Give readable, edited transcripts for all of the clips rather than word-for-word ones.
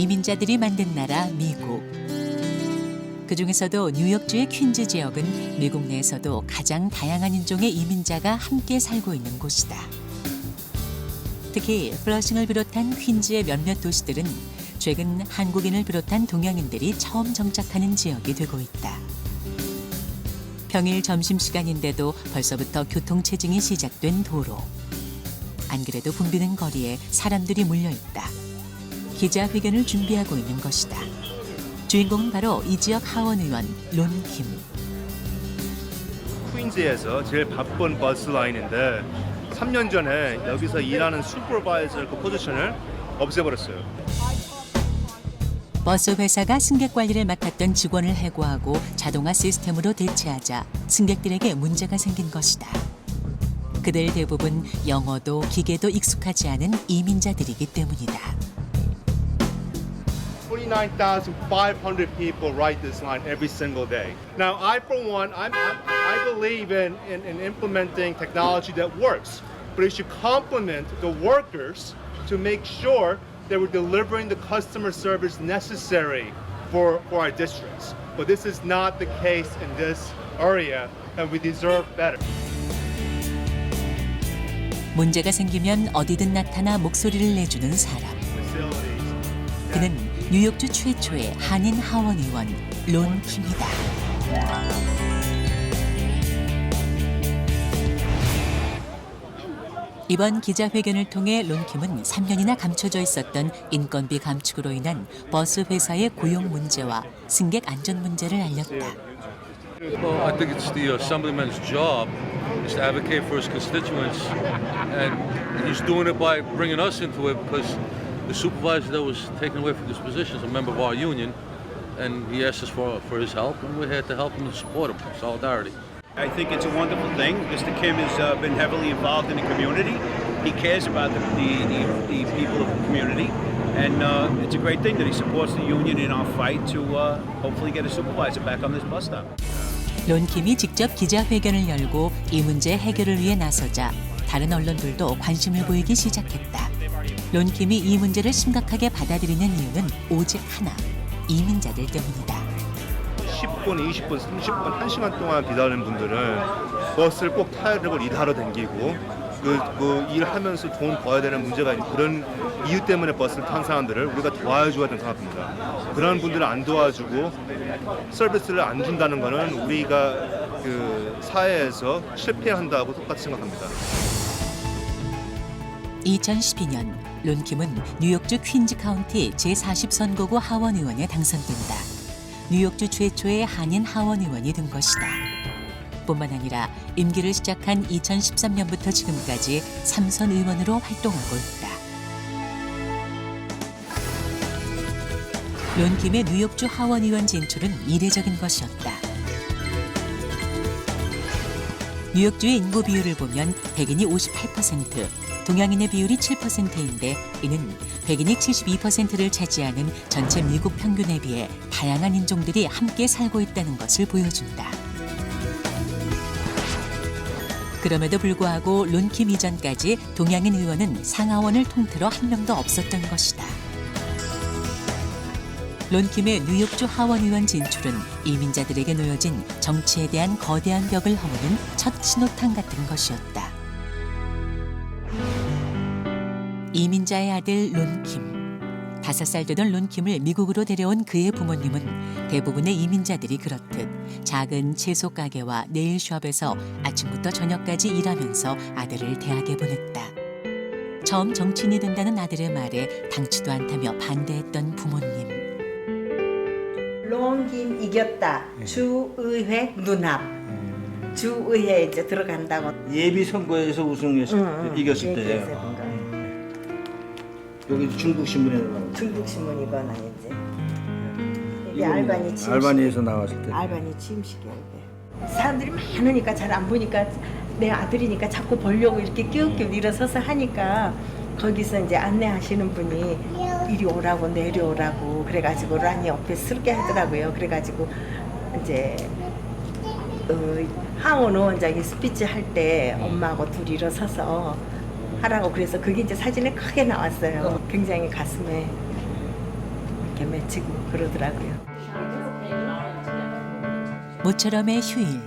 이민자들이 만든 나라 미국. 그중에서도 뉴욕주의 퀸즈 지역은 미국 내에서도 가장 다양한 인종의 이민자가 함께 살고 있는 곳이다. 특히 플러싱을 비롯한 퀸즈의 몇몇 도시들은 최근 한국인을 비롯한 동양인들이 처음 정착하는 지역이 되고 있다. 평일 점심시간인데도 벌써부터 교통체증이 시작된 도로. 안 그래도 붐비는 거리에 사람들이 몰려있다. 기자회견을 준비하고 있는 것이다. 주인공은 바로 이 지역 하원 의원 론 킴. 퀸즈에서 제일 바쁜 버스 라인인데 3년 전에 여기서 일하는 슈퍼바이저 그 포지션을 없애버렸어요. 버스 회사가 승객 관리를 맡았던 직원을 해고하고 자동화 시스템으로 대체하자 승객들에게 문제가 생긴 것이다. 그들 대부분 영어도 기계도 익숙하지 않은 이민자들이기 때문이다. 29,500 people ride this line every single day. Now, I, for one, I believe in implementing technology that works, but it should complement the workers to make sure that we're delivering the customer service necessary for our districts. But this is not the case in this area, and we deserve better. 문제가 생기면 어디든 나타나 목소리를 내주는 사람. 그는 뉴욕주 최초의 한인 하원 의원 론 킴이다. 이번 기자회견을 통해 론 킴은 3년이나 감춰져 있었던 인건비 감축으로 인한 버스 회사의 고용 문제와 승객 안전 문제를 알렸다. Well, I think it's the assemblyman's job is to advocate for his constituents, and he's doing it by bringing us into it because the supervisor that was taken away from this position is a member of our union, and he asked us for his help, and we're here to help him and support him. Solidarity. I think it's a wonderful thing. Mr. Kim has been heavily involved in the community. He cares about the people of the community, and it's a great thing that he supports the union in our fight to hopefully get a supervisor back on this bus stop. 론 킴이 직접 기자회견을 열고 이 문제 해결을 위해 나서자 다른 언론들도 관심을 보이기 시작했다. 론 킴이 이 문제를 심각하게 받아들이는 이유는 오직 하나, 이민자들 때문이다. 10분, 20분, 30분, 1시간 동안 기다리는 분들은 버스를 꼭 타야 되고 일하러 다니고 그 일하면서 돈 벌어야 되는 문제가 있는 그런 이유 때문에 버스를 탄 사람들을 우리가 도와줘야 된다고 생각합니다. 그런 분들을 안 도와주고 서비스를 안 준다는 거는 우리가 그 사회에서 실패한다고 똑같이 생각합니다. 2012년 론 킴은 뉴욕주 퀸즈 카운티 제40선거구 하원 의원에 당선된다. 뉴욕주 최초의 한인 하원 의원이 된 것이다. 뿐만 아니라 임기를 시작한 2013년부터 지금까지 3선 의원으로 활동하고 있다. 론 킴의 뉴욕주 하원 의원 진출은 이례적인 것이었다. 뉴욕주의 인구 비율을 보면 백인이 58%, 동양인의 비율이 7%인데 이는 백인이 72%를 차지하는 전체 미국 평균에 비해 다양한 인종들이 함께 살고 있다는 것을 보여준다. 그럼에도 불구하고 론 킴 이전까지 동양인 의원은 상하원을 통틀어 한 명도 없었던 것이다. 론 킴의 뉴욕주 하원 의원 진출은 이민자들에게 놓여진 정치에 대한 거대한 벽을 허무는 첫 신호탄 같은 것이었다. 이민자의 아들 론 킴. 5살 되던 론 킴을 미국으로 데려온 그의 부모님은 대부분의 이민자들이 그렇듯 작은 채소 가게와 네일숍에서 아침부터 저녁까지 일하면서 아들을 대학에 보냈다. 처음 정치인이 된다는 아들의 말에 당치도 않다며 반대했던 부모님. 론 킴 이겼다. 주의회 눈앞. 주의회 이제 들어간다고. 예비 선거에서 이겼을 때예요. 여기 중국 신문에 나온. 중국 신문이거나 이제. 이게 알바니 취임식. 알바니에서 나왔을 때. 알바니 취임식이야 이게. 사람들이 많으니까 잘 안 보니까 내 아들이니까 자꾸 보려고 이렇게 끼우끼우 일어서서 하니까 거기서 이제 안내하시는 분이 이리 오라고 내려오라고 그래가지고 란이 옆에 서게 하더라고요. 그래가지고 이제 하원 의원장이 스피치 할 때 엄마하고 둘이 일어서서 하라고 그래서 그게 이제 사진에 크게 나왔어요. 굉장히 가슴에 이렇게 맺히고 그러더라고요. 모처럼의 휴일.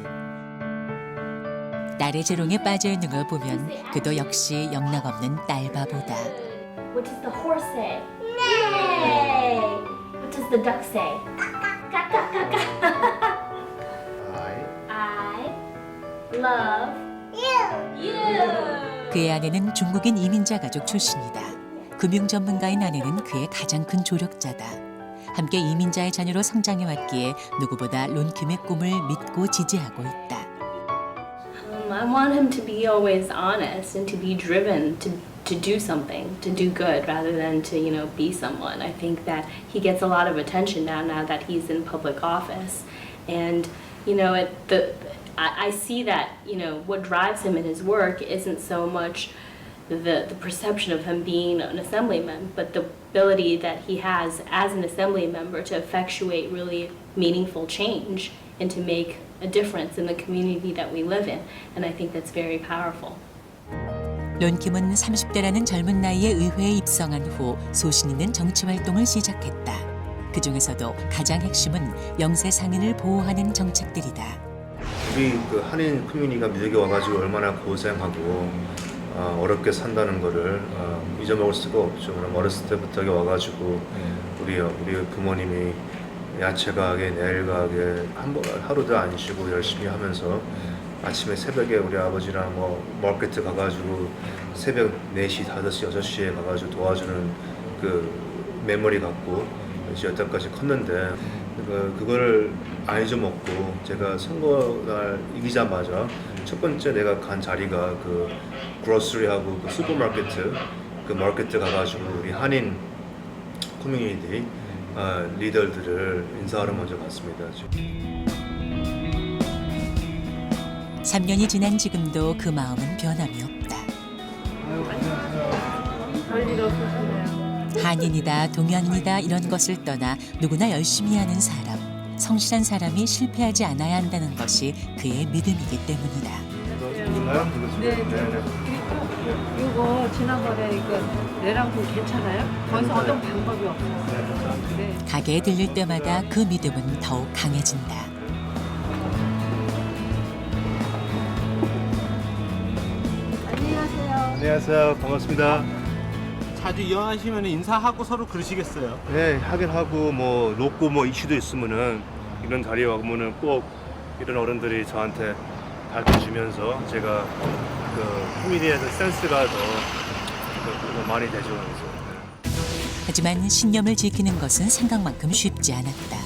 딸의 재롱에 빠져 있는 걸 보면 그도 역시 영락없는 딸바보다. What does the horse say? Yay! What does the duck say? I love you. 그의 아내는 중국인 이민자 가족 출신이다. 금융 전문가인 아내는 그의 가장 큰 조력자다. 함께 이민자의 자녀로 성장해왔기에 누구보다 론킴의 꿈을 믿고 지지하고 있다. I want him to be always honest and to be driven to do something, to do good rather than to, be someone. I think that he gets a lot of attention now that he's in public office. And, I see that, what drives him in his work isn't so much the perception of him being an assemblyman, but the ability that he has as an assembly member to effectuate really meaningful change and to make a difference in the community that we live in. And I think that's very powerful. 론킴은 30대라는 젊은 나이에 의회에 입성한 후 소신 있는 정치 활동을 시작했다. 그 중에서도 가장 핵심은 영세 상인을 보호하는 정책들이다. 우리 그 한인 커뮤니티가 미국에 와가지고 얼마나 고생하고 어렵게 산다는 거를 잊어먹을 수가 없죠. 그럼 어렸을 때부터 여기 와가지고 우리 부모님이 야채 가게, 내일 가게 하루도 안 쉬고 열심히 하면서 아침에 새벽에 우리 아버지랑 마켓 가가지고 새벽 4시, 5시, 6시에 가가지고 도와주는 그 메모리 갖고 이제 여태까지 컸는데 그거를 안 잊어먹고 제가 선거날 이기자마자 첫 번째 내가 간 자리가 그 그로서리하고 그 슈퍼마켓 그 마켓 가가지고 우리 한인 커뮤니티 리더들을 인사하러 먼저 갔습니다. 3년이 지난 지금도 그 마음은 변함이 없다. 한인이다, 동양인이다 이런 것을 떠나 누구나 열심히 하는 사람, 성실한 사람이 실패하지 않아야 한다는 것이 그의 믿음이기 때문이다. 이거 지난번에 이거 내랑도 괜찮아요? 거기서 어떤 방법이 없어요. 네. 가게에 들릴 때마다 그 믿음은 더욱 강해진다. 안녕하세요. 반갑습니다. 자주 이용하시면 인사하고 서로 그러시겠어요? 네, 하긴 하고 로고 이슈도 있으면은 이런 자리에 와보면은 꼭 이런 어른들이 저한테 가르쳐주면서 제가 그 커뮤니티에서 센스가 더 많이 되죠. 하지만 신념을 지키는 것은 생각만큼 쉽지 않았다.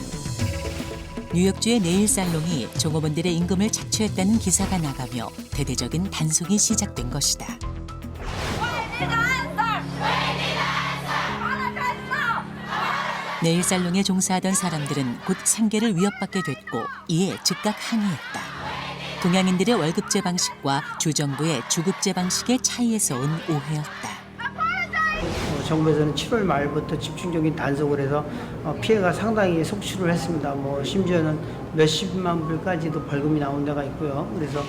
뉴욕주의 네일 살롱이 종업원들의 임금을 착취했다는 기사가 나가며 대대적인 단속이 시작된 것이다. 네일 살롱에 종사하던 사람들은 곧 생계를 위협받게 됐고 이에 즉각 항의했다. 동양인들의 월급제 방식과 주정부의 주급제 방식의 차이에서 온 오해였다. 정부에서는 7월 말부터 집중적인 단속을 해서 피해가 상당히 속출을 했습니다. 심지어는 몇십만 불까지도 벌금이 나온 데가 있고요. 그래서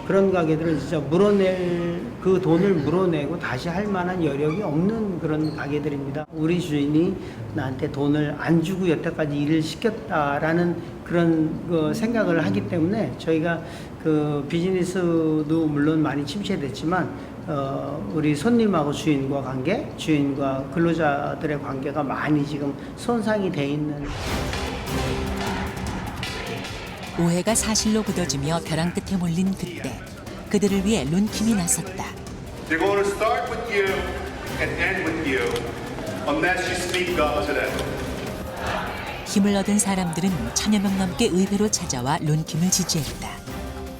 그런 가게들을 진짜 그 돈을 물어내고 다시 할 만한 여력이 없는 그런 가게들입니다. 우리 주인이 나한테 돈을 안 주고 여태까지 일을 시켰다라는 그런 생각을 하기 때문에 저희가 그 비즈니스도 물론 많이 침체됐지만 우리 손님하고 주인과 관계, 주인과 근로자들의 관계가 많이 지금 손상이 돼 있는. 오해가 사실로 굳어지며 벼랑 끝에 몰린 그때 그들을 위해 론킴이 나섰다. They're going to start with you and end with you unless you speak up to them. 힘을 얻은 사람들은 1000여 명 넘게 의회로 찾아와 론킴을 지지했다.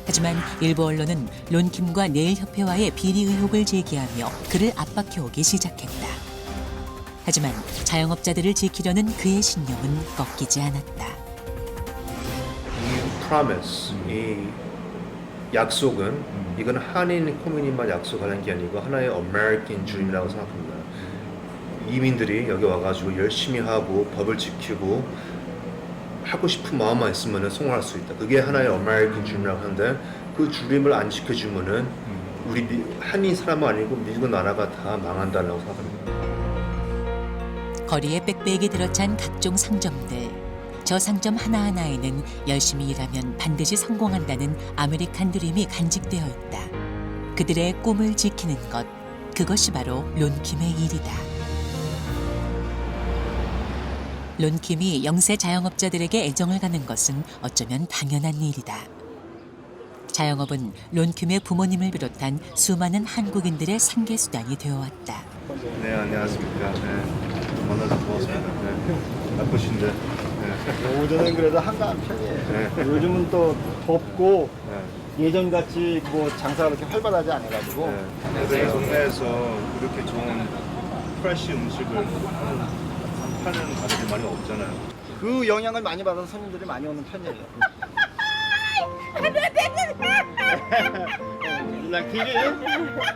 하지만 일부 언론은 론킴과 네일협회와의 비리 의혹을 제기하며 그를 압박해오기 시작했다. 하지만 자영업자들을 지키려는 그의 신념은 꺾이지 않았다. 이 promise, 이 약속은 이건 한인 커뮤니티만 약속하는 게 아니고 하나의 American dream이라고 생각합니다. 이민들이 여기 와가지고 열심히 하고 법을 지키고 하고 싶은 마음만 있으면 성공할 수 있다. 그게 하나의 American dream이라고 하는데 그 dream을 안 지켜주면은 우리 한인 사람은 아니고 미국 나라가 다 망한다고 생각합니다. 거리에 빽빽이 들어찬 각종 상점들. 저 상점 하나하나에는 열심히 일하면 반드시 성공한다는 아메리칸 드림이 간직되어 있다. 그들의 꿈을 지키는 것, 그것이 바로 론킴의 일이다. 론킴이 영세 자영업자들에게 애정을 가는 것은 어쩌면 당연한 일이다. 자영업은 론킴의 부모님을 비롯한 수많은 한국인들의 생계수단이 되어왔다. 네, 안녕하십니까. 네, 만나서 고맙습니다. 네, 바쁘신데. 네. 오전은 그래도 한가한 편이에요. 네. 요즘은 또 덥고 네. 예전같이 뭐 장사가 그렇게 활발하지 않아가지고 네. 동네에서 이렇게 좋은 프레시 음식을 파는 가게들이 많이 없잖아요. 그 영향을 많이 받아서 손님들이 많이 오는 편이에요. Like TV?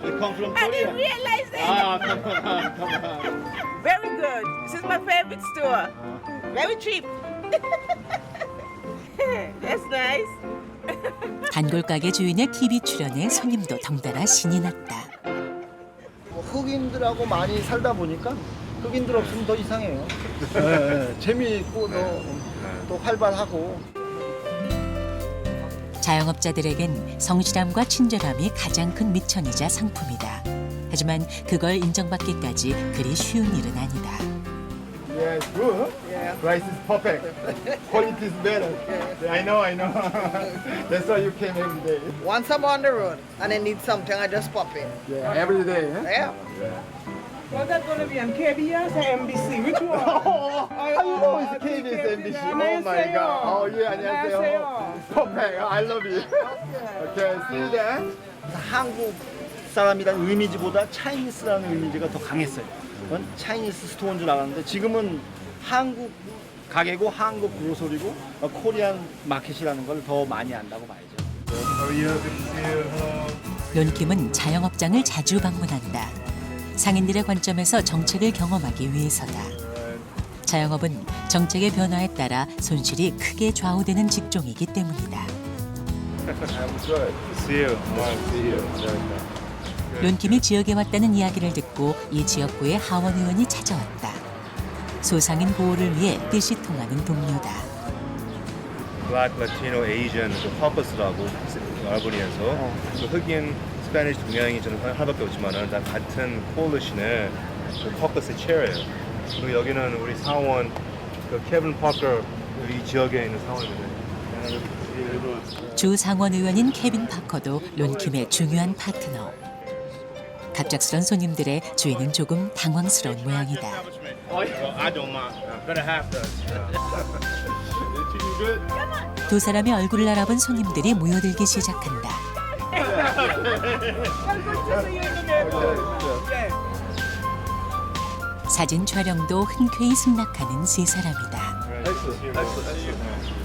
You come from Korea? I didn't realize that. Ah, come on. Very good. This is my favorite store. Very cheap. That's nice. 단골 가게 주인의 TV 출연에 손님도 덩달아 신이 났다. 뭐 흑인들하고 많이 살다 보니까 흑인들 없으면 더 이상해요. 네, 재미있고 또 활발하고. 자영업자들에겐 성실함과 친절함이 가장 큰 미천이자 상품이다. 하지만 그걸 인정받기까지 그리 쉬운 일은 아니다. Yeah, it's good. Yeah. Price is perfect. Quality is better. Yeah, I know. That's why you came every day. Once I'm on the road and I need something, I just pop in. Yeah, every day. Huh? Yeah. Was that going to be on KBS or NBC? Which one? How you know it's KBS, NBC? Oh my God. Oh yeah, 안녕하세요. Perfect. I love you. Okay, see you there. 한국 사람이라는 이미지보다 차이니스라는 이미지가 더 강했어요. 그건 차이니스 스토어인 줄 알았는데 지금은 한국 가게고 한국 그로서리고 코리안 마켓이라는 걸 더 많이 안다고 봐야죠. 론킴은 자영업장을 자주 방문한다. 상인들의 관점에서 정책을 경험하기 위해서다. 자영업은 정책의 변화에 따라 손실이 크게 좌우되는 직종이기 때문이다. 론킴이 지역에 왔다는 이야기를 듣고 이 지역구의 하원 의원이 찾아왔다. 소상인 보호를 위해 뜻이 통하는 동료다. Black, Latino, Asian, 퍼퍼스라고 알버니에서 흑인, 스페니쉬, 동양이 저는 하나밖에 없지만은 다 같은 콜리션의 퍼퍼스 체어예요. 그리고 여기는 우리 사원 케빈 파커 이 지역에 있는 사원입니다. 주 상원 의원인 케빈 파커도 론킴의 중요한 파트너. 갑작스런 손님들의 주인은 조금 당황스러운 모양이다. 두 사람의 얼굴을 알아본 손님들이 모여들기 시작한다. 사진 촬영도 흔쾌히 승낙하는 세 사람이다.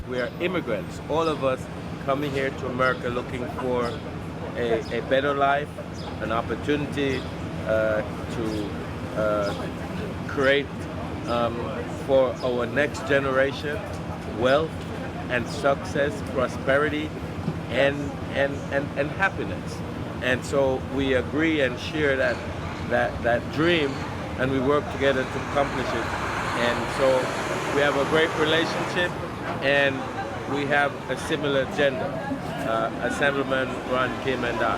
We are immigrants. All of us coming here to America looking for a better life, an opportunity to create for our next generation wealth and success, prosperity, and happiness. And so we agree and share that dream, and we work together to accomplish it. And so we have a great relationship, and we have a similar agenda. Assemblyman Ron Kim and I.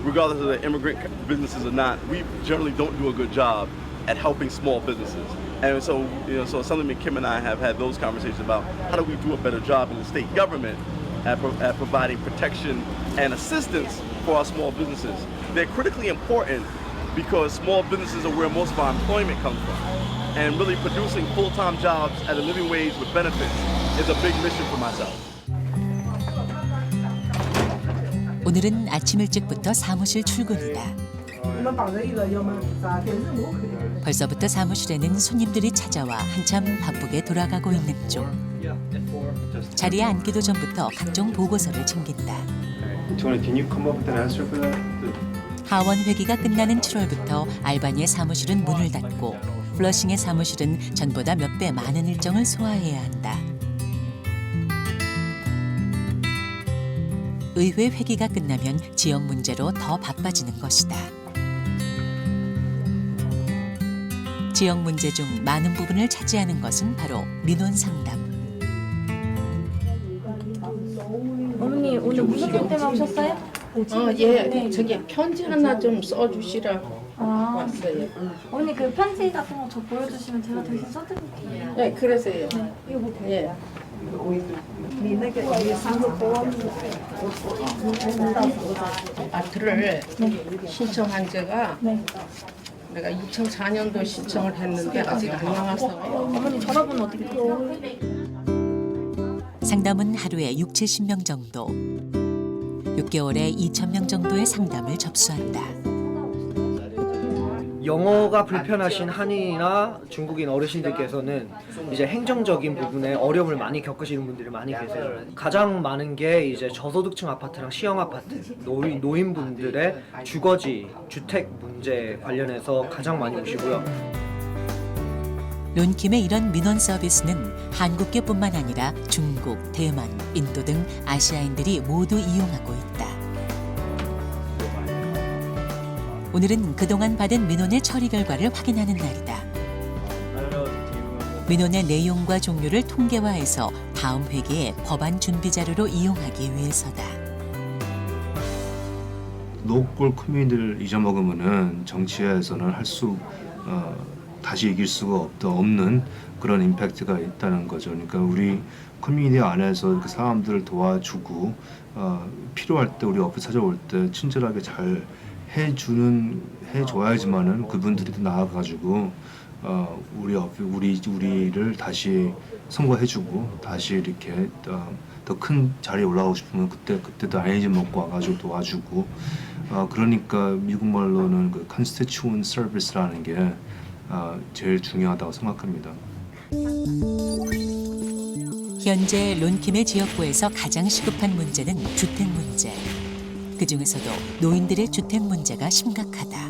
Regardless of the immigrant businesses or not, we generally don't do a good job at helping small businesses. And so, so Assemblyman Kim and I have had those conversations about how do we do a better job in the state government at providing protection and assistance for our small businesses. They're critically important because small businesses are where most of our employment comes from. And really producing full-time jobs at a living wage with benefits is a big mission for myself. 오늘은 아침 일찍부터 사무실 출근이다. 벌써부터 사무실에는 손님들이 찾아와 한참 바쁘게 돌아가고 있는 중. 자리에 앉기도 전부터 각종 보고서를 챙긴다. Tony, can you come up with an answer for that? 하원 회기가 끝나는 7월부터 알바니의 사무실은 문을 닫고 플러싱의 사무실은 전보다 몇 배 많은 일정을 소화해야 한다. 의회 회기가 끝나면 지역 문제로 더 바빠지는 것이다. 지역 문제 중 많은 부분을 차지하는 것은 바로 민원 상담. 어머니 오늘 무슨 일 때문에 오셨어요? 예. 저기 편지 하나 좀 써주시라고 왔어요. 어머니 그 편지 같은 거 저 보여주시면 제가 대신 써드릴게요. 네, 그러세요. 네, 이거 보세요. 예. 아트를 신청한 지가 내가 2004년도 신청을 했는데 아직 안 나왔어요. 어머니 전화번호 어떻게 되세요? 상담은 하루에 6, 70명 정도. 6개월에 2,000명 정도의 상담을 접수한다. 영어가 불편하신 한인이나 중국인 어르신들께서는 이제 행정적인 부분에 어려움을 많이 겪으시는 분들이 많이 계세요. 가장 많은 게 이제 저소득층 아파트랑 시형 아파트, 노인분들의 주거지, 주택 문제 관련해서 가장 많이 오시고요. 론킴의 이런 민원 서비스는 한국계뿐만 아니라 중국, 대만, 인도 등 아시아인들이 모두 이용하고 있다. 오늘은 그동안 받은 민원의 처리 결과를 확인하는 날이다. 민원의 내용과 종류를 통계화해서 다음 회기에 법안 준비 자료로 이용하기 위해서다. 로컬 커뮤니티를 잊어먹으면은 정치에서는 다시 이길 수가 없는 그런 임팩트가 있다는 거죠. 그러니까 우리 커뮤니티 안에서 그 사람들을 도와주고 필요할 때 우리 옆에 찾아올 때 친절하게 잘 해줘야지만은 그분들이 또 나아가지고 우리를 다시 선거해주고 다시 이렇게 더 큰 자리에 올라가고 싶으면 그때도 아이즈 먹고 와가지고 도와주고 그러니까 미국 말로는 그 constituent service라는 게 제일 중요하다고 생각합니다. 현재 론킴의 지역구에서 가장 시급한 문제는 주택 문제. 그 중에서도 노인들의 주택 문제가 심각하다.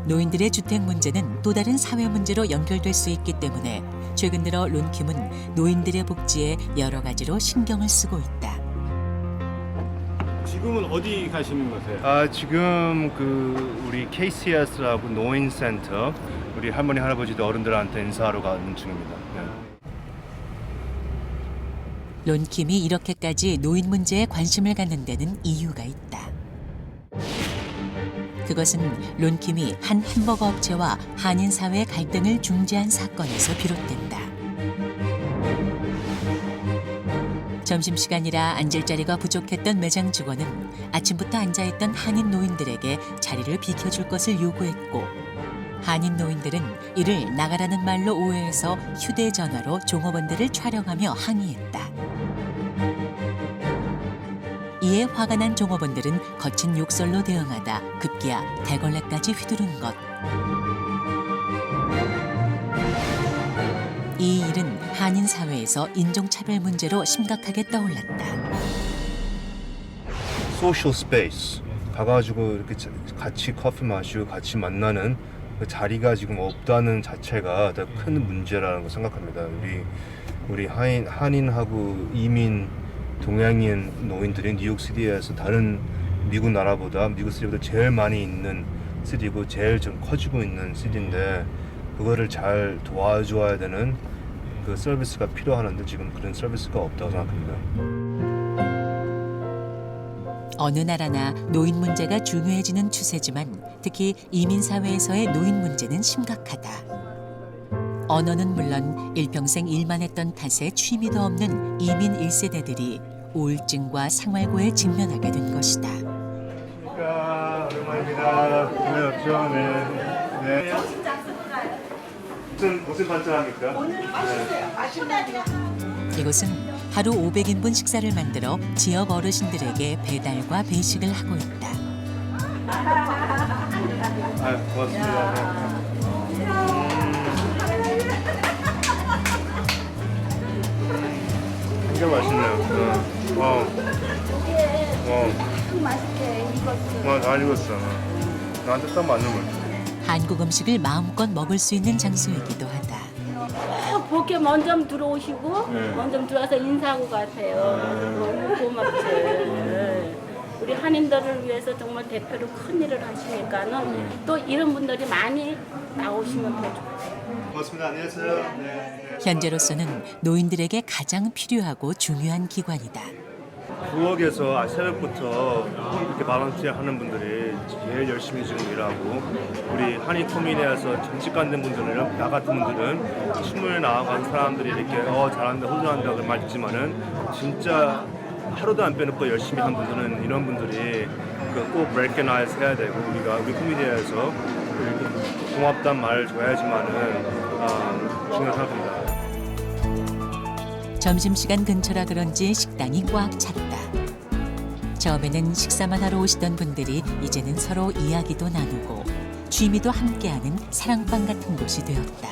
노인들의 주택 문제는 또 다른 사회 문제로 연결될 수 있기 때문에 최근 들어 론킴은 노인들의 복지에 여러 가지로 신경을 쓰고 있다. 지금은 어디 가시는 거세요? 지금 우리 KCS라고 노인센터 우리 할머니 할아버지들 어른들한테 인사하러 가는 중입니다. 론킴이 이렇게까지 노인 문제에 관심을 갖는 데는 이유가 있다. 그것은 론킴이 한 햄버거 업체와 한인 사회 갈등을 중재한 사건에서 비롯된다. 점심시간이라 앉을 자리가 부족했던 매장 직원은 아침부터 앉아있던 한인 노인들에게 자리를 비켜줄 것을 요구했고 한인 노인들은 이를 나가라는 말로 오해해서 휴대전화로 종업원들을 촬영하며 항의했다. 이에 화가 난 종업원들은 거친 욕설로 대응하다 급기야 대걸레까지 휘두른 것. 이 일은 한인 사회에서 인종차별 문제로 심각하게 떠올랐다. 소셜 스페이스 가가지고 이렇게 같이 커피 마시고 같이 만나는 그 자리가 지금 없다는 자체가 더 큰 문제라는 걸 생각합니다. 우리 한인하고 이민 동양인 노인들이 뉴욕시티에서 다른 미국 나라보다 미국 시티보다 제일 많이 있는 시티고 제일 좀 커지고 있는 시티인데 그거를 잘 도와줘야 되는 그 서비스가 필요하는데 지금 그런 서비스가 없다고 생각합니다. 어느 나라나 노인 문제가 중요해지는 추세지만 특히 이민 사회에서의 노인 문제는 심각하다. 언어는 물론 일평생 일만 했던 탓에 취미도 없는 이민 1세대들이 우울증과 생활고에 직면하게 된 것이다. 오랜만입니다. 오셨죠? 네. 무슨 반찬합니까? 오늘 맛있어요. 이곳은 하루 500인분 식사를 만들어 지역 어르신들에게 배달과 배식을 하고 있다. 고맙습니다. 진짜 맛있네요. 맛있게 익었어. 잘 익었어. 나한테 딱 맞는 거. 한국 음식을 마음껏 먹을 수 있는 장소이기도 하다. 복에 먼저 들어오시고 먼저 들어와서 인사하고 가세요. 너무 고맙지. 우리 한인들을 위해서 정말 대표로 큰 일을 하시니까는 또 이런 분들이 많이 나오시면 더 좋겠어요. 고맙습니다. 안녕하세요. 네. 현재로서는 노인들에게 가장 필요하고 중요한 기관이다. 부엌에서 새벽부터 이렇게 발런티어 하는 분들이 제일 열심히 지금 일하고 우리 한인 커뮤니티에서 정식 안 된 분들은 나 같은 분들은 춤을 나아간 사람들이 이렇게 잘한다 호전한다 그런 말 듣지만은 진짜 하루도 안 빼놓고 열심히 한 분들은 이런 분들이 꼭 recognize 해야 되고 우리가 우리 커뮤니티에서 이렇게 고맙다는 말을 줘야지만은 중요하다고 생각합니다. 점심시간 근처라 그런지 식당이 꽉 찼다. 처음에는 식사만 하러 오시던 분들이 이제는 서로 이야기도 나누고 취미도 함께하는 사랑방 같은 곳이 되었다.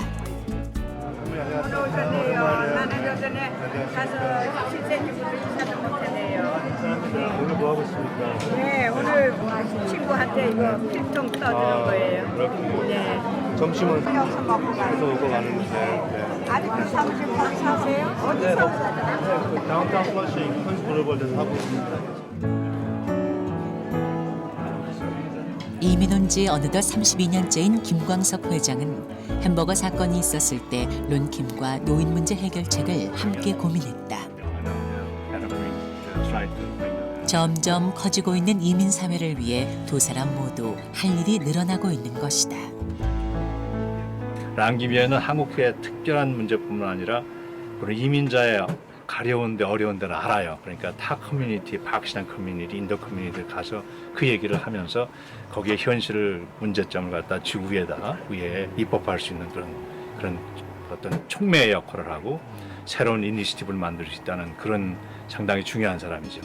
오셨네요. 나는 요전에 가서 실생님으로 인사도 못했네요. 오늘 뭐 하고 있습니까? 네, 오늘 친구한테 이거 필통 떠주는 거예요. 그렇군요. 네. 점심은 여기서 먹고 가요. 해서 오고 가는데 네. 아직도 사무실 거기 사세요? 네, 어디서? 그 다운타운 플러싱 현지 글로벌에서 하고 있습니다. 이민 온 지 어느덧 32년째인 김광석 회장은 햄버거 사건이 있었을 때 론킴과 노인 문제 해결책을 함께 고민했다. 점점 커지고 있는 이민 사회를 위해 두 사람 모두 할 일이 늘어나고 있는 것이다. 랑기비에는 한국의 특별한 문제뿐만 아니라 그런 이민자의 가려운데 어려운 데를 알아요. 그러니까 타 커뮤니티, 박시단 커뮤니티, 인도 커뮤니티에 가서 그 얘기를 하면서 거기에 현실을 문제점을 갖다 지구에다가 위에 입법할 수 있는 그런 어떤 촉매의 역할을 하고 새로운 이니시티브를 만들 수 있다는 그런 상당히 중요한 사람이죠.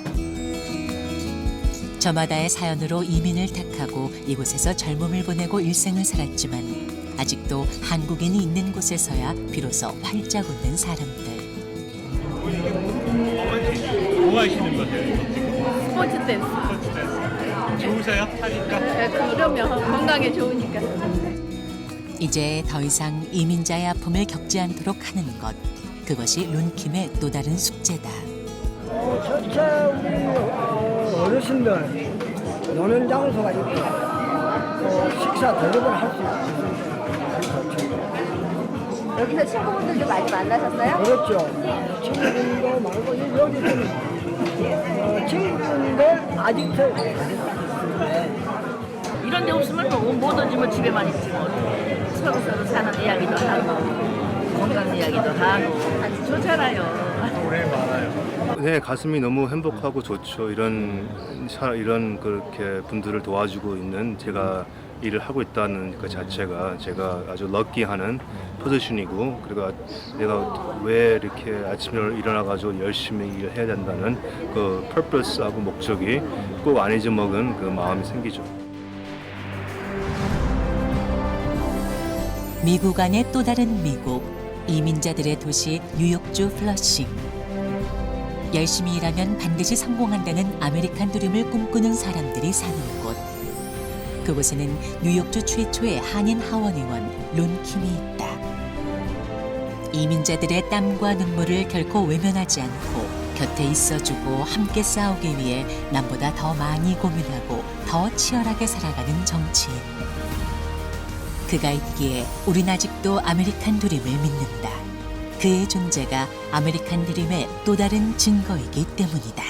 저마다의 사연으로 이민을 택하고 이곳에서 젊음을 보내고 일생을 살았지만 아직도 한국인이 있는 곳에서야 비로소 활짝 웃는 사람들. 뭐 하시는 거세요? 스포츠 댄스. 좋으세요? 하니까? 네, 그러면 건강에 좋으니까. 이제 더 이상 이민자의 아픔을 겪지 않도록 하는 것. 그것이 론킴의 또 다른 숙제다. 전체 우리 어르신들 노는 장소가 있고 식사 대접을 할 수 있어요. 여기서 친구분들도 많이 만나셨어요? 그렇죠. 친구분도 많고 여기 좀 친구분들 아직도 이런 데 없으면 뭐든지 뭐 집에만 있지 뭐. 서로 사는 이야기도 하고 건강 이야기도 하고 좋잖아요. 네, 가슴이 너무 행복하고 좋죠. 이런 그렇게 분들을 도와주고 있는 제가 일을 하고 있다는 그 자체가 제가 아주 럭키하는 포지션이고 그리고 내가 왜 이렇게 아침에 일어나가지고 열심히 일을 해야 된다는 그 퍼포스하고 목적이 꼭 안 잊어먹은 그 마음이 생기죠. 미국 안의 또 다른 미국, 이민자들의 도시 뉴욕주 플러싱. 열심히 일하면 반드시 성공한다는 아메리칸 드림을 꿈꾸는 사람들이 사는 곳. 그곳에는 뉴욕주 최초의 한인 하원의원 론킴이 있다. 이민자들의 땀과 눈물을 결코 외면하지 않고 곁에 있어주고 함께 싸우기 위해 남보다 더 많이 고민하고 더 치열하게 살아가는 정치인. 그가 있기에 우린 아직도 아메리칸 드림을 믿는다. 그의 존재가 아메리칸 드림의 또 다른 증거이기 때문이다.